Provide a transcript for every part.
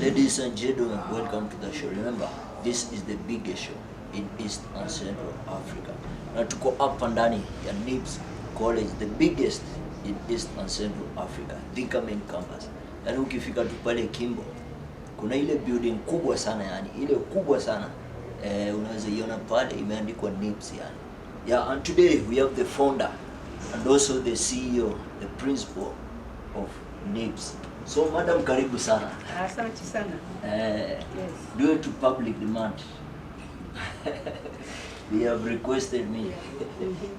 Ladies and gentlemen, welcome to the show. Remember, this is the biggest show in East and Central Africa. Na tuko hapa ndani ya NIBS College, the biggest in East and Central Africa, Thika main campus. Yani ukifika tu pale Kimbo, kuna ile building kubwa sana, yani ile kubwa sana, unaweza iona pale imeandikwa NIBS yani. Yeah, and today we have the founder and also the CEO, the principal of NIBS. So, Madam, karibu sana. Asante sana. Yes. Due to public demand, they have requested me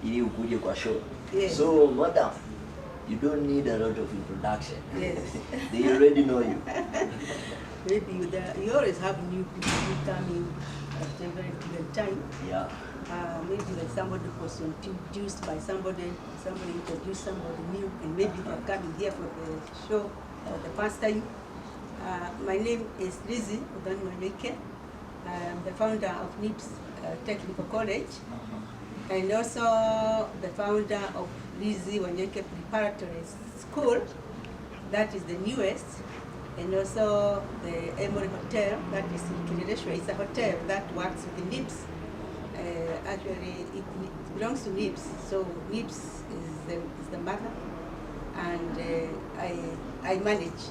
ili ukuje kwa show. Yes. So, Madam, you don't need a lot of introduction. Yes. They already know you. Maybe you always have new people who come in at a very given time. Yeah. Maybe like somebody was introduced by somebody introduced somebody new, and maybe they're coming here for the show for the first time. My name is Lizzie Wanyoike. I'm the founder of NIBS Technical College, and also the founder of Lizzie Wanyoike Preparatory School, that is the newest, and also the Emory Hotel, that is in Kirireshwa. It's a hotel that works with the NIBS. Actually, it belongs to NIBS, so NIBS is the mother, and I manage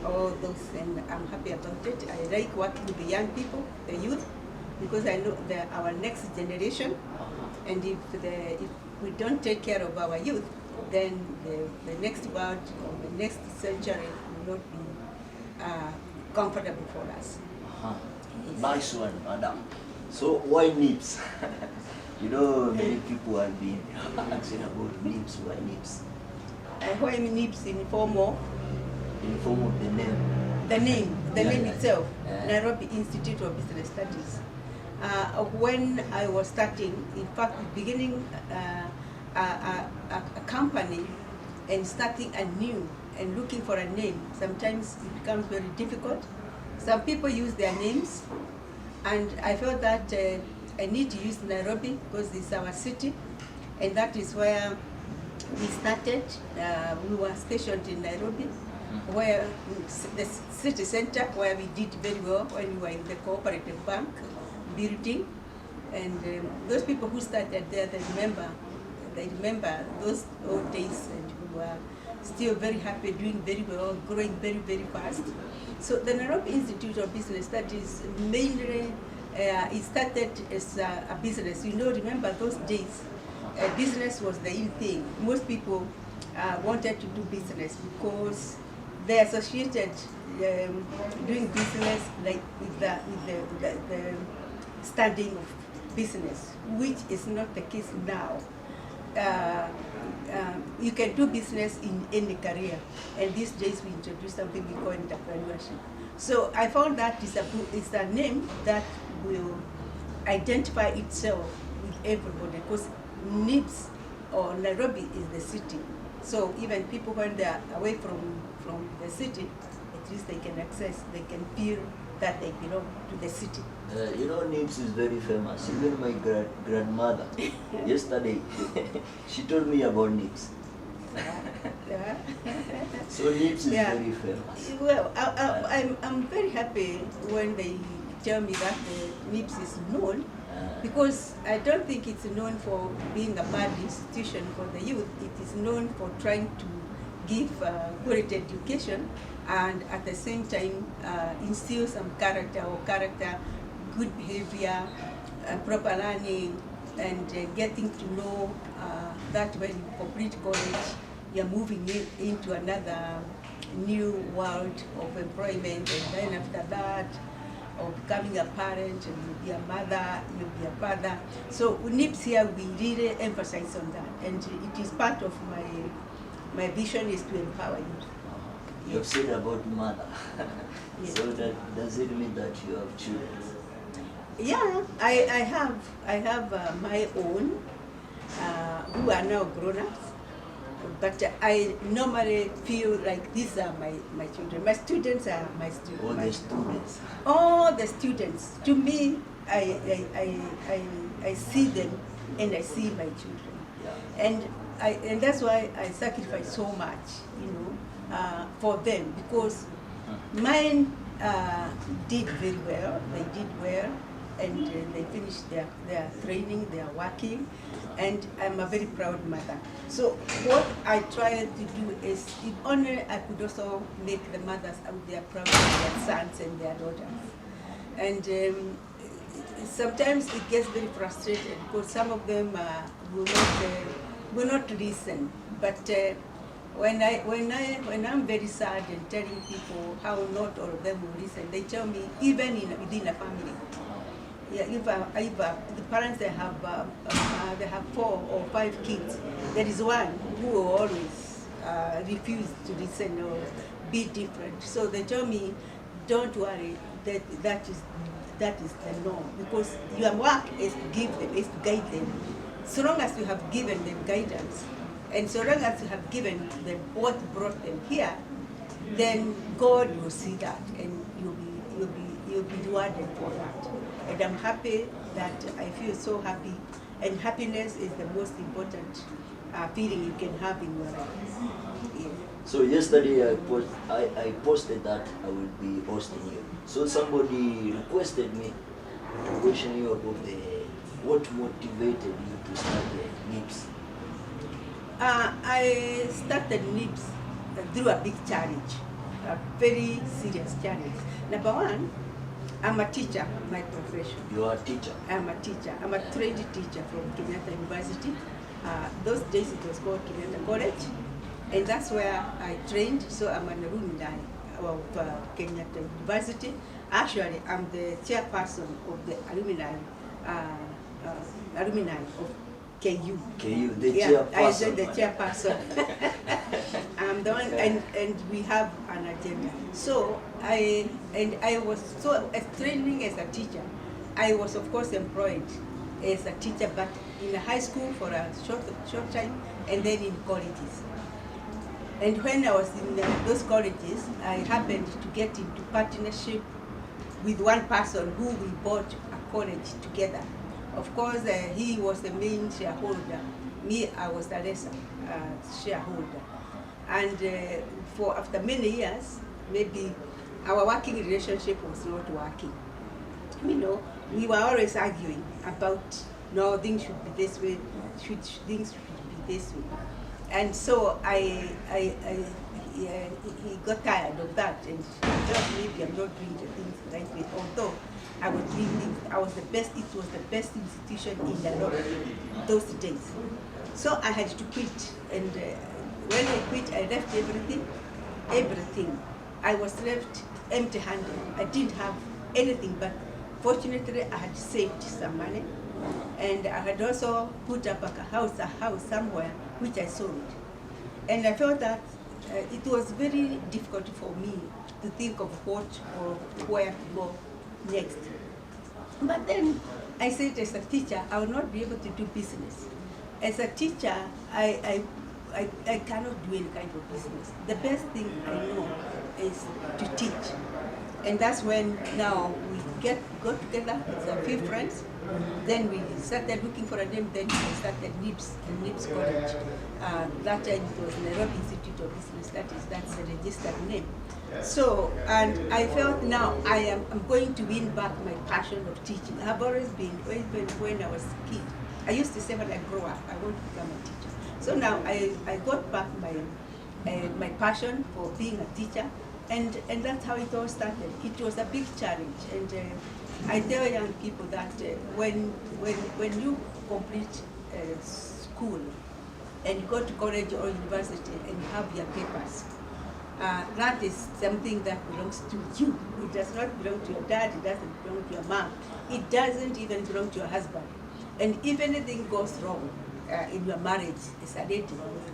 all those, and I'm happy about it. I like working with the young people, the youth, because I know they're our next generation, and if we don't take care of our youth, then the next world or the next century will not be comfortable for us. Yes. Nice one, Madam. So why NIBS? You know, many people have been asking about NIBS. Why NIBS? Why NIBS in form of? In form of the name. The name itself, Nairobi Institute of Business Studies. When I was starting, in fact, beginning a company and starting anew and looking for a name, sometimes it becomes very difficult. Some people use their names, and I felt that I need to use Nairobi because it's our city, and that is where we started. We were stationed in Nairobi, where the city center, where we did very well when we were in the cooperative bank building, and those people who started there, they remember those old days, and we were still very happy, doing very well, growing very, very fast. So the Nairobi Institute of Business Studies mainly, it started as a business. You know, remember those days, business was the in thing. Most people wanted to do business because they associated doing business like with the studying of business, which is not the case now. You can do business in any career, and these days we introduce something we call entrepreneurship. So I found that it's a name that will identify itself with everybody, because NIBS or Nairobi is the city. So even people when they are away from the city, at least they can feel that they belong to the city. You know, NIBS is very famous. Even my grandmother, yesterday, she told me about NIBS. So NIBS is very famous. Well, I'm very happy when they tell me that the NIBS is known, because I don't think it's known for being a bad institution for the youth. It is known for trying to give quality education, and at the same time instill some character, good behavior, proper learning, and getting to know that when you complete college, you're moving into another new world of employment, and then after that, of becoming a parent, and you'll be a mother, you'll be a father. So NIBS here, we really emphasize on that, and it is part of my vision is to empower youth. You have said about mother. Yes. So does it mean that you have children? Yeah, I have my own who are now grown-ups, but I normally feel like these are my children. My students are my students. All the students. All the students. To me, I see them and I see my children, and that's why I sacrifice so much, for them, because mine did very well. They did well, and they finished their training, they are working, and I'm a very proud mother. So what I try to do is, if only I could also make the mothers out there proud of their sons and their daughters. And sometimes it gets very frustrated because some of them will not listen. But when I'm very sad and telling people how not all of them will listen, they tell me even within a family. Yeah, if the parents they have 4 or 5 kids, there is one who will always refuse to listen or be different. So they tell me, don't worry, that is the norm, because your work is to give them, is to guide them. So long as you have given them guidance, and so long as you have given them what brought them here, then God will see that, and you'll be rewarded for that. And I'm happy that I feel so happy, and happiness is the most important feeling you can have in your life. Yeah. So yesterday I posted that I will be hosting you. So somebody requested me to question you about what motivated you to start the NIPS. I started NIPS through a big challenge, a very serious challenge. Number one, I'm a teacher, my profession. You are a teacher? I'm a teacher. I'm a trained teacher from Kenyatta University. Those days it was called Kenyatta College, and that's where I trained. So I'm an alumni of Kenyatta University. Actually, I'm the chairperson of the alumni of KU. KU, the yeah, chairperson. I said the chairperson. I'm the one, and we have an agenda. So I was training as a teacher. I was of course employed as a teacher, but in a high school for a short time, and then in colleges. And when I was in those colleges, I happened to get into partnership with one person who we bought a college together. Of course, he was the main shareholder. Me, I was the lesser shareholder. And for after many years, maybe our working relationship was not working. You know, we were always arguing about, no, things should be this way, things should be this way. And so he got tired of that, and he thought maybe I'm not doing the things the right way. Although I was doing things, it was the best institution in the law those days. So I had to quit, and when I quit, I left everything. I was left empty-handed. I didn't have anything, but fortunately I had saved some money, and I had also put up a house somewhere, which I sold. And I felt that it was very difficult for me to think of what or where to go next. But then I said, as a teacher, I will not be able to do business. As a teacher, I cannot do any kind of business. The best thing I know is to teach. And that's when now we got together with a few friends. Then we started looking for a name. Then we started NIPS College. That time it was Nairobi Institute of Business. That's the registered name. So, and I felt now I'm going to win back my passion of teaching. I've always been, even when I was a kid, I used to say when I grow up, I want to become a teacher. So now I got back my passion for being a teacher, and that's how it all started. It was a big challenge, and I tell young people that when you complete school and you go to college or university and you have your papers, that is something that belongs to you. It does not belong to your dad, it doesn't belong to your mom, it doesn't even belong to your husband. And if anything goes wrong in your marriage as a lady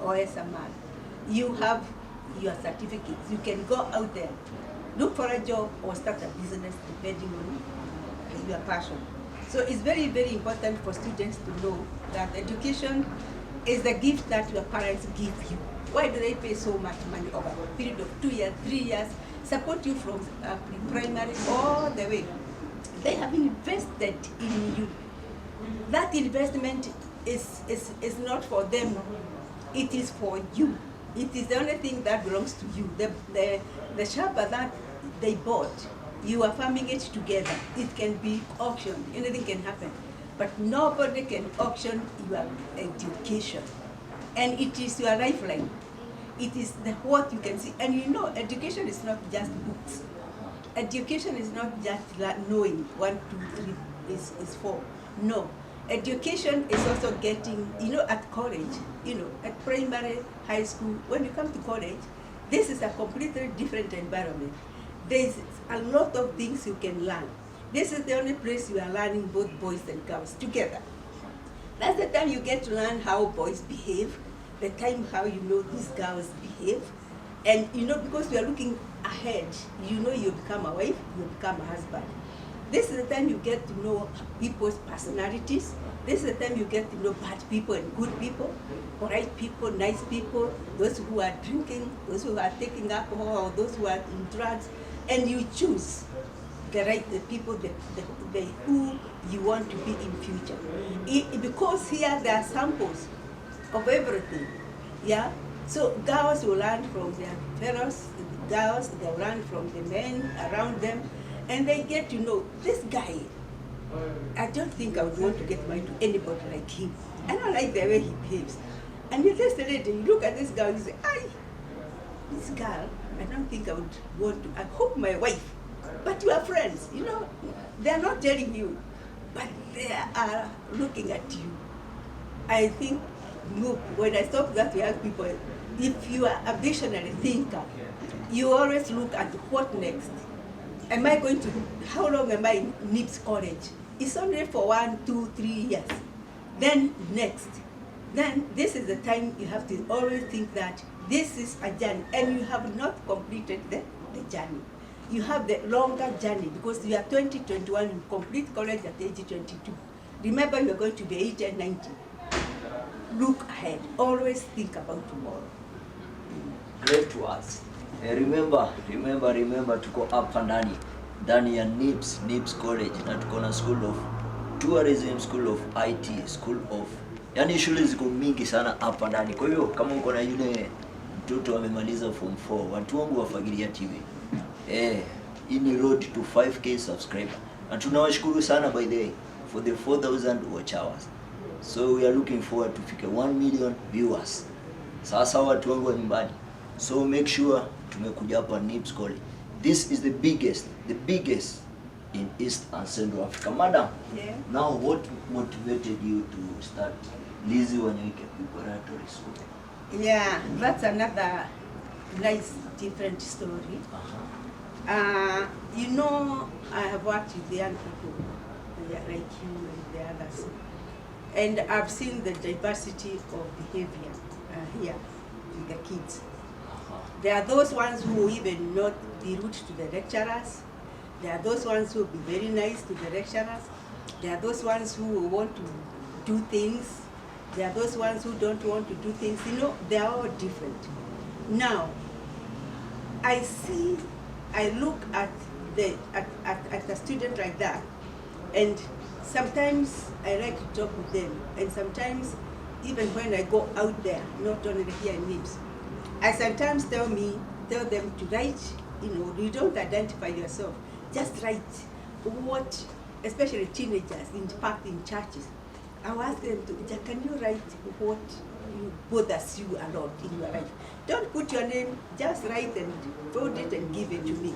or as a man, you have your certificates. You can go out there, look for a job or start a business depending on your passion. So it's very, very important for students to know that education is the gift that your parents give you. Why do they pay so much money over a period of 2 years, 3 years, support you from primary all the way? They have invested in you. That investment is not for them, it is for you. It is the only thing that belongs to you. The shamba that they bought, you are farming it together. It can be auctioned, anything can happen. But nobody can auction your education. And it is your lifeline. It is what you can see. And you know, education is not just books. Education is not just knowing 1, 2, 3 is 4. No. Education is also getting, at college, at primary, high school, when you come to college, this is a completely different environment. There's a lot of things you can learn. This is the only place you are learning both boys and girls together. That's the time you get to learn how boys behave, the time how these girls behave. And because you are looking ahead, you become a wife, you become a husband. This is the time you get to know people's personalities. This is the time you get to know bad people and good people, polite people, nice people, those who are drinking, those who are taking alcohol, or those who are in drugs, and you choose the people, the who you want to be in future. Because here there are samples of everything, yeah? So girls will learn from their fellows, girls, they learn from the men around them, and they get to know, this guy, I don't think I would want to get married to anybody like him. I don't like the way he behaves. And you just later, you look at this girl, you say, this girl, I don't think I would want to, I hope my wife. But you are friends, they are not telling you, but they are looking at you. I think, look, when I talk that to young people, if you are a visionary thinker, you always look at what next. Am I going to, how long am I in NIPS college? It's only for 1, 2, 3 years. Then next. Then this is the time you have to always think that this is a journey, and you have not completed the journey. You have the longer journey because you are 20, 21, you complete college at age 22. Remember, you are going to be 80 and 90. Look ahead. Always think about tomorrow. Great words. Remember tuko hapa ndani ya NIPS college, na tuko na school of tourism, school of IT, school of, yani shule ziko mingi sana hapa ndani. Kwa hiyo kama uko na yule mtoto amemaliza form 4, watu wangu wa Fagilia TV, hii ni road to 5k subscriber, na tunawashukuru sana by the way for the 4,000 watch hours. So we are looking forward to fika 1 million viewers. Sasa watu wangu wa nyumbani, so make sure tumekuja hapa NIPS college. This is the biggest in East and Central Africa. Madam, yeah. Now what motivated you to start Lizzie Wanyoike Preparatory School? Yeah, that's another nice, different story. I have worked with young people like you and the others, and I've seen the diversity of behavior here with the kids. There are those ones who will even not be rude to the lecturers. There are those ones who will be very nice to the lecturers. There are those ones who will want to do things. There are those ones who don't want to do things. They are all different. Now, I look at a student like that, and sometimes I like to talk with them, and sometimes even when I go out there, not only here in NIPS, I sometimes tell them to write, you don't identify yourself, just write what, especially teenagers, in fact in churches, I ask them can you write what bothers you a lot in your life? Don't put your name, just write and fold it and give it to me.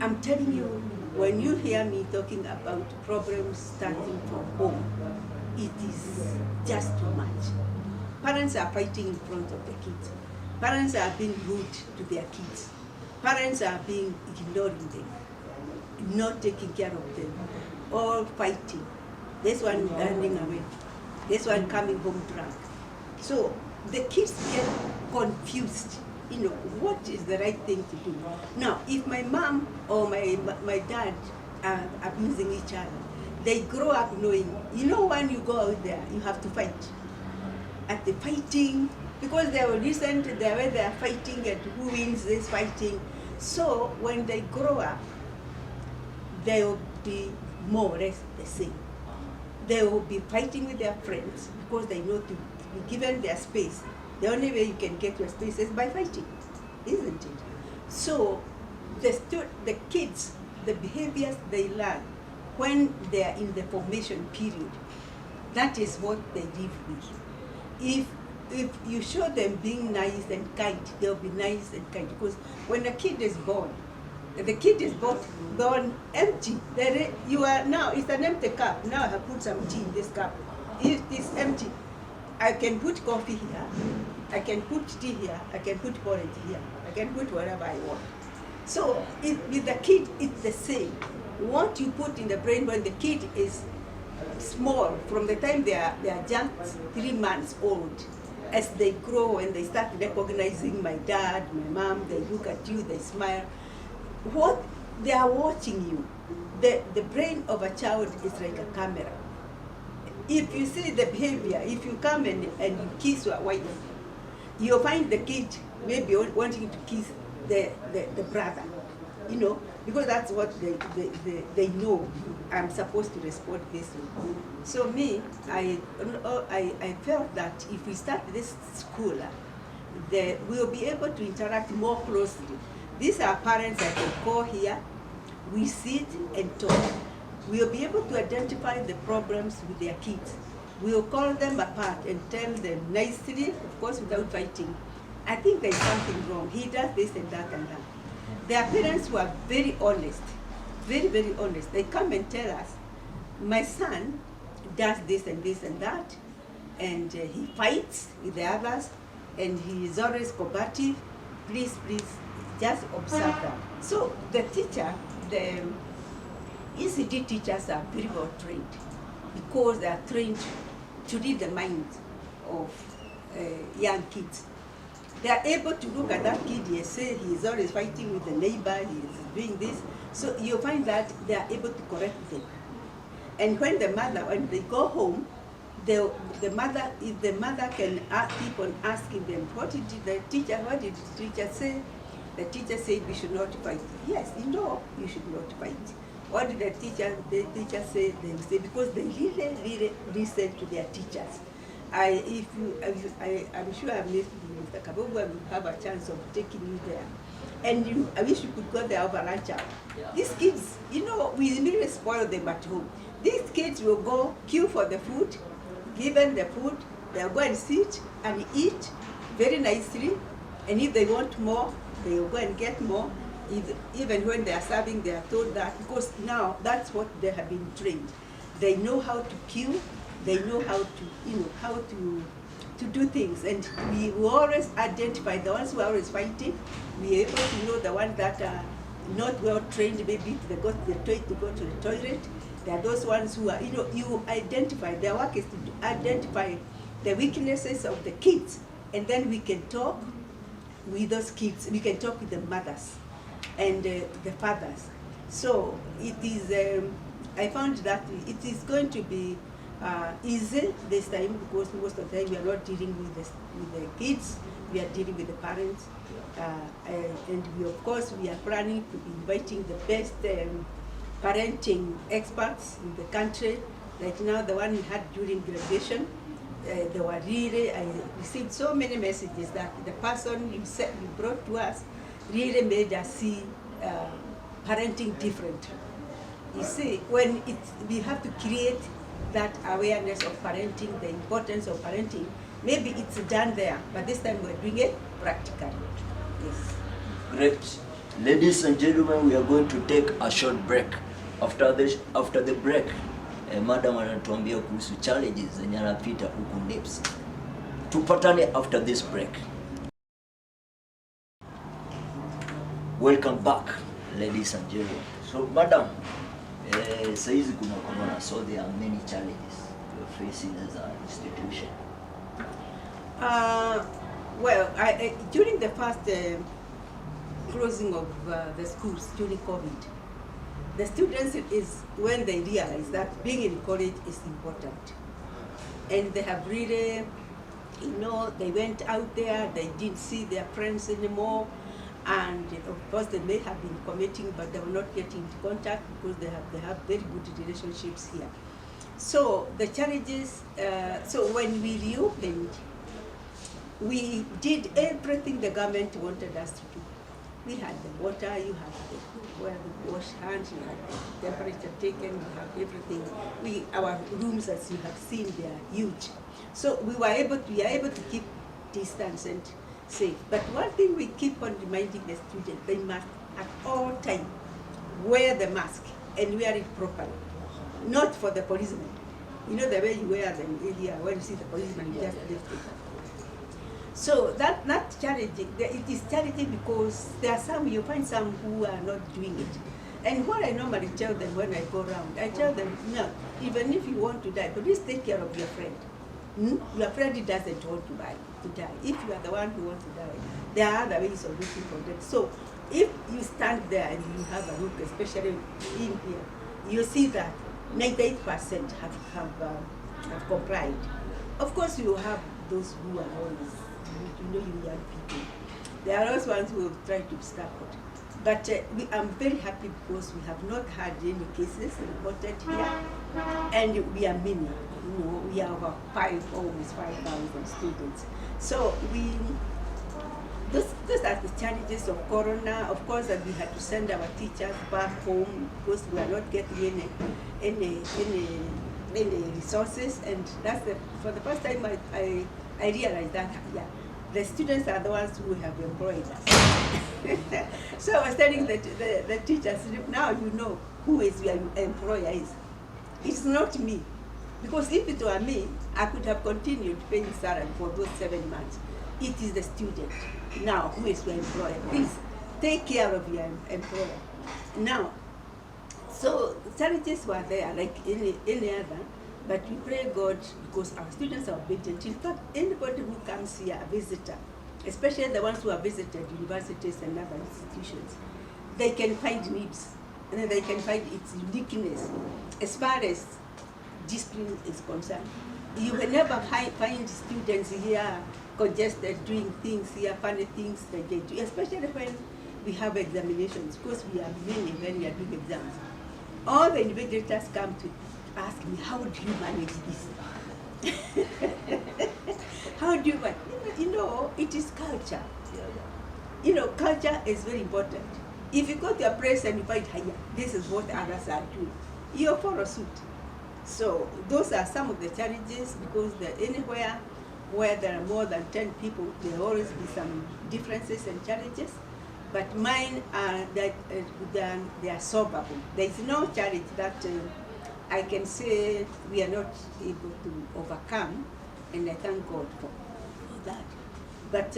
I'm telling you, when you hear me talking about problems starting from home, it is just too much. Parents are fighting in front of the kids. Parents are being rude to their kids. Parents are being ignoring them, not taking care of them, all fighting. This one running away, this one coming home drunk. So the kids get confused. What is the right thing to do? Now, if my mom or my dad are abusing each other, they grow up knowing, when you go out there, you have to fight. At the fighting, because they will listen to the way they are fighting and who wins this fighting. So when they grow up, they will be more or less the same. They will be fighting with their friends because they know to be given their space. The only way you can get to a space is by fighting, isn't it? So the kids, the behaviors they learn when they are in the formation period, that is what they live with. If you show them being nice and kind, they'll be nice and kind. Because when a kid is born, the kid is born empty. You are now, it's an empty cup. Now I have put some tea in this cup. It is empty. I can put coffee here, I can put tea here, I can put porridge here, I can put whatever I want. So with the kid, it's the same. What you put in the brain when the kid is small, from the time they are just 3 months old, as they grow and they start recognizing my dad, my mom, they look at you, they smile. What they are watching you. The brain of a child is like a camera. If you see the behavior, if you come and you kiss your wife, you'll find the kid maybe wanting to kiss the brother, you know, because that's what they know. I'm supposed to respond this way. So me, I felt that if we start this school, we'll be able to interact more closely. These are parents I can call here. We sit and talk. We'll be able to identify the problems with their kids. We'll call them apart and tell them nicely, of course without fighting. I think there's something wrong. He does this and that and that. Their parents were very honest, very, very honest. They come and tell us, my son does this and this and that, and he fights with the others, and he is always combative. Please, just observe that. So the teacher, the ECD teachers are very well trained because they are trained to read the minds of young kids. They are able to look at that kid and say he is always fighting with the neighbor, he is doing this. So you find that they are able to correct them. And when when they go home, if the mother can keep on asking them, what did the teacher say? The teacher said we should not fight. Yes, you should not fight. What did the teacher say? They will say, because they really, really listen to their teachers. I'm sure I've met Mr. Kabogo, I will have a chance of taking you there. And I wish you could go there over lunch hour. Yeah. These kids, we really spoil them at home. These kids will go queue for the food, given the food, they'll go and sit and eat very nicely. And if they want more, they'll go and get more. Even when they are serving, they are told that, because now that's what they have been trained. They know how to queue, they know how to do things, and we will always identify the ones who are always fighting. We are able to know the ones that are not well trained, maybe to go to the toilet. There are those ones who are, you identify. Their work is to identify the weaknesses of the kids, and then we can talk with those kids. We can talk with the mothers and the fathers. So it is. I found that it is going to be easy this time, because most of the time we are not dealing with the kids, we are dealing with the parents, and we are planning to be inviting the best parenting experts in the country. Like now, the one we had during graduation, they were really, I received so many messages that the person you brought to us really made us see parenting different. You see, we have to create that awareness of parenting, the importance of parenting. Maybe it's done there, but this time we're doing it practically. Yes. Great. Ladies and gentlemen, we are going to take a short break. After the break, madam anatuambia kuhusu challenges zenye anapita huku NIPS. Tupatane after this break. Welcome back, ladies and gentlemen. So, madam, saizi kuna corona, so there are many challenges you're facing as an institution. Well, during the first closing of the schools during COVID, the students is when they realize that being in college is important. And they have really, they went out there, they didn't see their friends anymore. And of course they may have been committing, but they will not get into contact because they have very good relationships here. So the challenges, so when we reopened, we did everything the government wanted us to do. We had the water, you had where we wash hands, you had the temperature taken, you have everything. Our rooms, as you have seen, they are huge. So we are able to keep distance and safe. But one thing we keep on reminding the students, they must at all times wear the mask and wear it properly. Not for the policemen. You know the way you wear them here, when you see the policeman, you just lift it. So that's challenging. It is challenging because there are some, you find some who are not doing it. And what I normally tell them when I go around, I tell them, no, even if you want to die, please take care of your friend. Your friend doesn't want to die. If you are the one who wants to die, there are other ways of looking for them. So if you stand there and you have a look, especially in here, you see that 98% have complied. Of course, you have those who are always, you young people. There are those ones who try to stop it. But I'm very happy because we have not had any cases reported here, and we are many. We have almost 5,000 students. So those are the challenges of Corona. Of course, that we had to send our teachers back home because we are not getting any resources, and that's for the first time I realized that the students are the ones who have employed us. So I was telling the teachers, now you know who is your employer is. It's not me. Because if it were me, I could have continued paying salary for those 7 months. It is the student now who is your employer. Please take care of your employer. Now, so challenges were there like any other, but we pray God because our students are obedient. In fact, anybody who comes here, a visitor, especially the ones who have visited universities and other institutions, they can find needs, and then they can find its uniqueness as far as discipline is concerned. You will never find students here congested, doing things here, funny things that they do, especially when we have examinations, because we are many when we are doing exams. All the invigilators come to ask me, how do you manage this? How do you manage? It is culture. Culture is very important. If you go to a place and you find, this is what others are doing, you'll follow suit. So those are some of the challenges, because anywhere where there are more than 10 people, there will always be some differences and challenges. But mine are that they are solvable. There is no challenge that I can say we are not able to overcome, and I thank God for that. But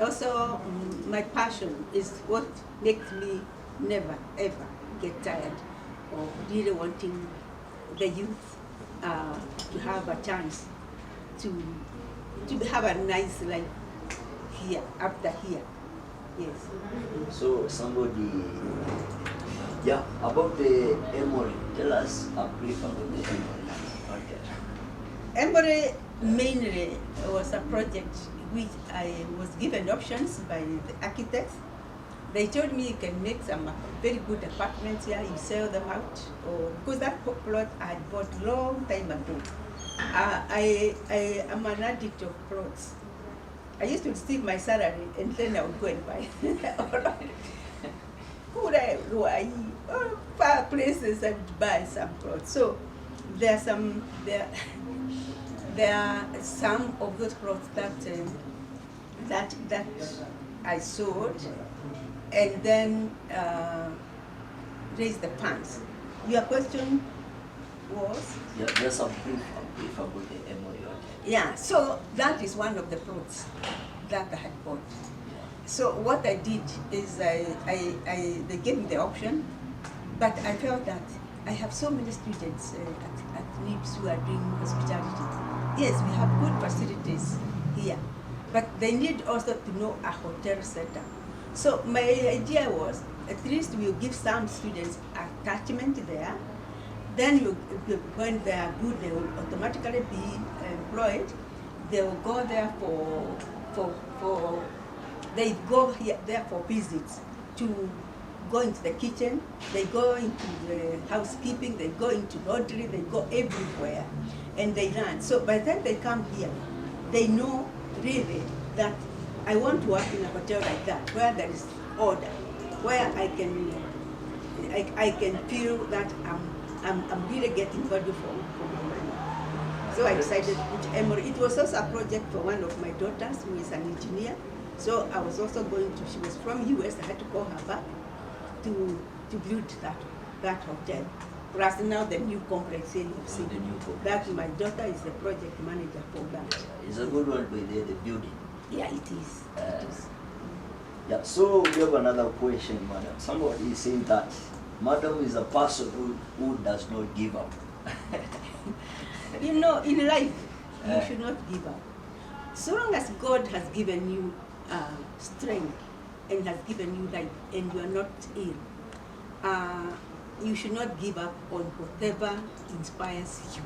also, my passion is what makes me never ever get tired of really wanting the youth to have a chance to have a nice life here, after here. Yes. So somebody, about the Emory, tell us a brief about the Emory. Emory mainly was a project which I was given options by the architects. They told me you can make some very good apartments here, you sell them out, because that plot I had bought long time ago. I am an addict of plots. I used to receive my salary and then I would go and buy. Far places I would buy some plots. So there are some of those plots that I sold, and then raise the funds. Your question was? Yeah, just a brief about the Emory. Yeah, so that is one of the plots that I had bought. So what I did is they gave me the option, but I felt that I have so many students at NIPS who are doing hospitality. Yes, we have good facilities here, but they need also to know a hotel setup. So my idea was, at least we'll give some students attachment there. Then when they are good, they will automatically be employed. They will go there they go there for visits, to go into the kitchen, they go into the housekeeping, they go into laundry, they go everywhere, and they learn. So by the time they come here, they know really that I want to work in a hotel like that, where there is order, where I can feel that I'm really getting value for my money. So I decided to put Emory. It was also a project for one of my daughters who is an engineer. So I was also going to, she was from US, I had to call her back to build that hotel. Plus now the new complex here you've seen. That my daughter is the project manager for that. It's a good one by the building. Yeah, it is. Yeah, so we have another question, madam. Somebody is saying that madam is a person who does not give up. You know, in life, you should not give up. So long as God has given you strength and has given you life and you are not ill, you should not give up on whatever inspires you.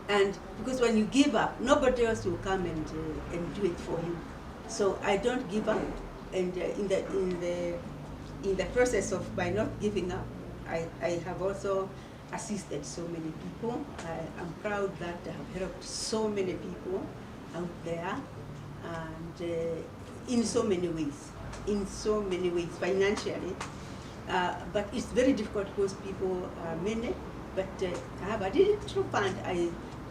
And because when you give up, nobody else will come and do it for you. So I don't give up. And in the process of by not giving up, I have also assisted so many people. I'm proud that I have helped so many people out there, and in so many ways, financially. But it's very difficult because people are many. But I have a little fund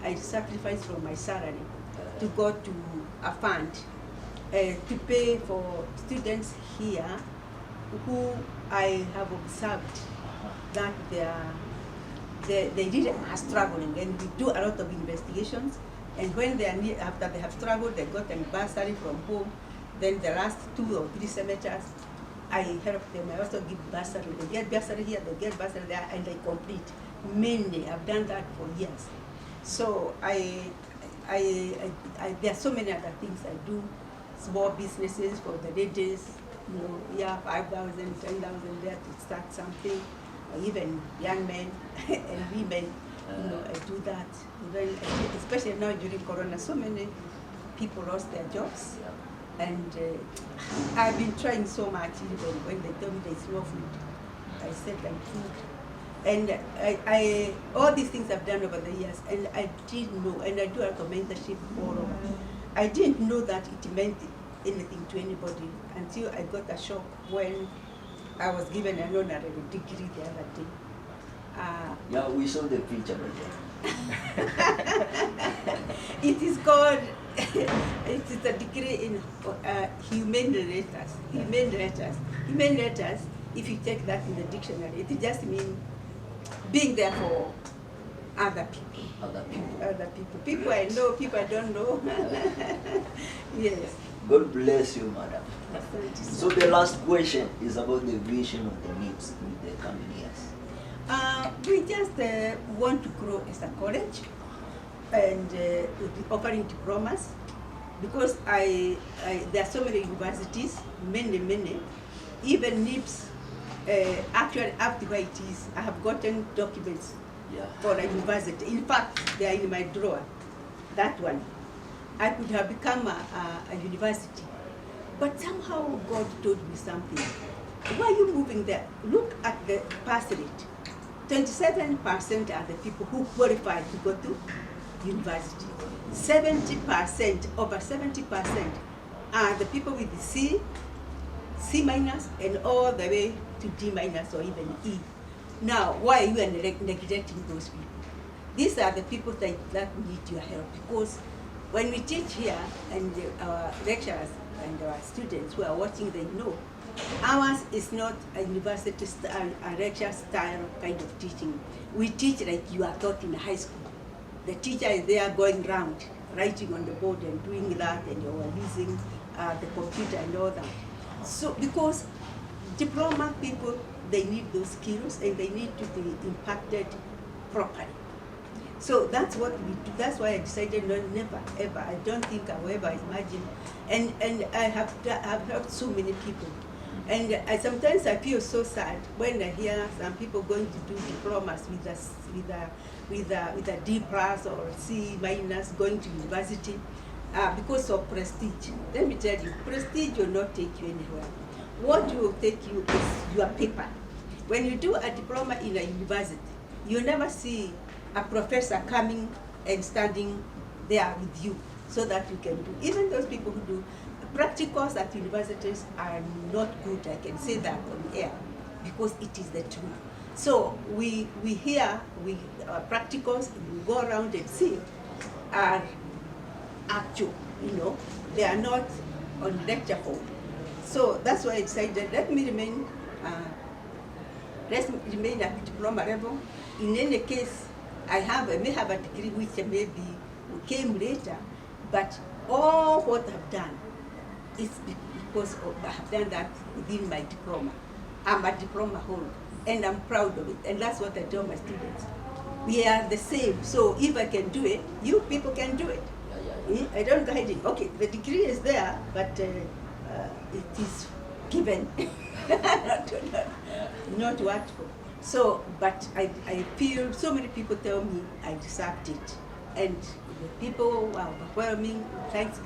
I sacrifice from my salary to go to a fund to pay for students here who I have observed that they really are struggling, and we do a lot of investigations. And when they are after they have struggled, they got a bursary from home. Then the last 2 or 3 semesters, I help them. I also give bursary. They get bursary here, they get bursary there, and they complete. Mainly, I've done that for years. So there are so many other things I do. Small businesses for the ladies, you know, yeah, 5,000, 10,000 there to start something. Or even young men and women, you know, I do that. Even, especially now during Corona, so many people lost their jobs. And I've been trying so much, even when they told me there's no food. I said I'm food. And all these things I've done over the years, and I didn't know, and I do a mentorship all over. I didn't know that it meant anything to anybody until I got a shock when I was given an honorary degree the other day. Yeah, we saw the picture right there. It is called, it is a degree in humane letters. Humane letters, if you take that in the dictionary, it just means being there for other people. Other people. People I know, people I don't know. Yes. God bless you, madam. So the last question is about the vision of the NIPS in the coming years. We just want to grow as a college, and we'll be offering diplomas, because there are so many universities, many, even NIPS. Actually, after where it is, I have gotten documents for a university. In fact, they are in my drawer. That one. I could have become a university. But somehow God told me something. Why are you moving there? Look at the pass rate. 27% are the people who qualified to go to university. 70%, over 70% are the people with the C minus, and all the way to D minus or even E. Now, why are you neglecting those people? These are the people that need your help, because when we teach here, and our lecturers and our students who are watching, they know ours is not a university style, a lecture style kind of teaching. We teach like you are taught in high school. The teacher is there going round, writing on the board and doing that, and you are using the computer and all that. So, because diploma people, they need those skills and they need to be impacted properly. So that's what we do. That's why I decided never, ever. I don't think I will ever imagine. And I have helped so many people. And sometimes I feel so sad when I hear some people going to do diplomas with a D plus or C minus, going to university because of prestige. Let me tell you, prestige will not take you anywhere. What will take you is your paper. When you do a diploma in a university, you never see a professor coming and standing there with you, so that you can do. Even those people who do practicals at universities are not good, I can say that on air, because it is the truth. So we hear, practicals, we go around and see, are actual, they are not on lecture form. So that's why I decided, let me remain at diploma level. In any case, I may have a degree which maybe came later, but all what I've done is because I have done that within my diploma. I'm a diploma holder, and I'm proud of it, and that's what I tell my students. We are the same, so if I can do it, you people can do it. I don't guide it. Okay, the degree is there, but it is given, not worked for. So, but I feel so many people tell me I deserved it, and the people were overwhelming, thanks,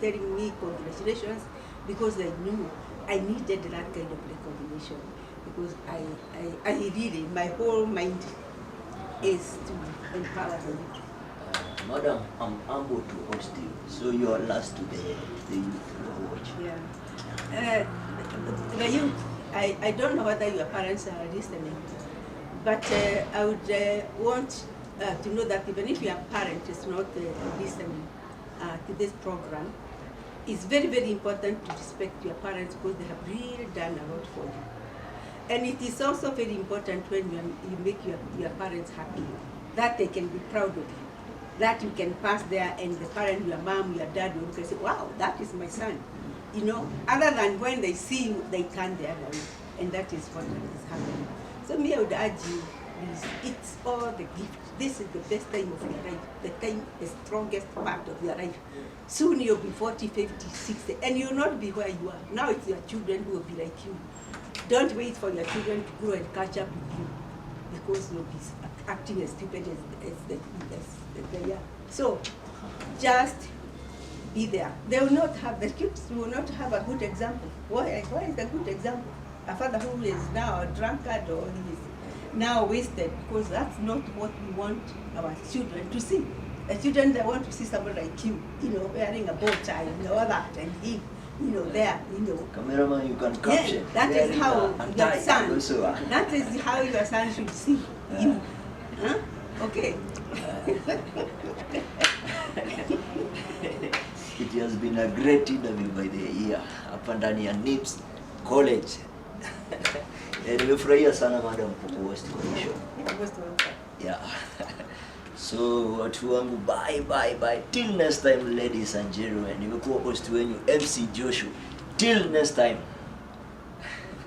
telling me congratulations, because they knew I needed that kind of recognition, because I really, my whole mind is to empower the youth. Madam, I'm humbled to host you. So you are last to the youth who watch. Yeah. The youth, I don't know whether your parents are listening, but I would want to know that even if your parent is not listening to this program, it's very, very important to respect your parents, because they have really done a lot for you. And it is also very important when you make your parents happy, that they can be proud of you, that you can pass there and the parent, your mom, your dad, will say, wow, that is my son. Other than when they see you, they turn the other way. And that is what is happening. So me, I would urge you, please, it's all the gift. This is the best time of your life, the strongest part of your life. Soon you'll be 40, 50, 60, and you'll not be where you are. Now it's your children who will be like you. Don't wait for your children to grow and catch up with you, because you'll be acting as stupid as they are. So just be there. They will not have, the kids will not have a good example. Why is a good example? A father who is now a drunkard, or he is now wasted, because that's not what we want our children to see. The children, they want to see someone like you, wearing a bow tie and all that, and him, there, Cameraman, you can caption. Yeah, that is how your son, that is how your son should see you. Huh? Okay. It has been a great interview by the year hapa ndani ya NIPS College. Nimefurahia sana madam kuhost kwa show. Yeah. So watu wangu, bye. Till next time, ladies and gentlemen. Nimekuwa host wenu MC Joshua. Till next time.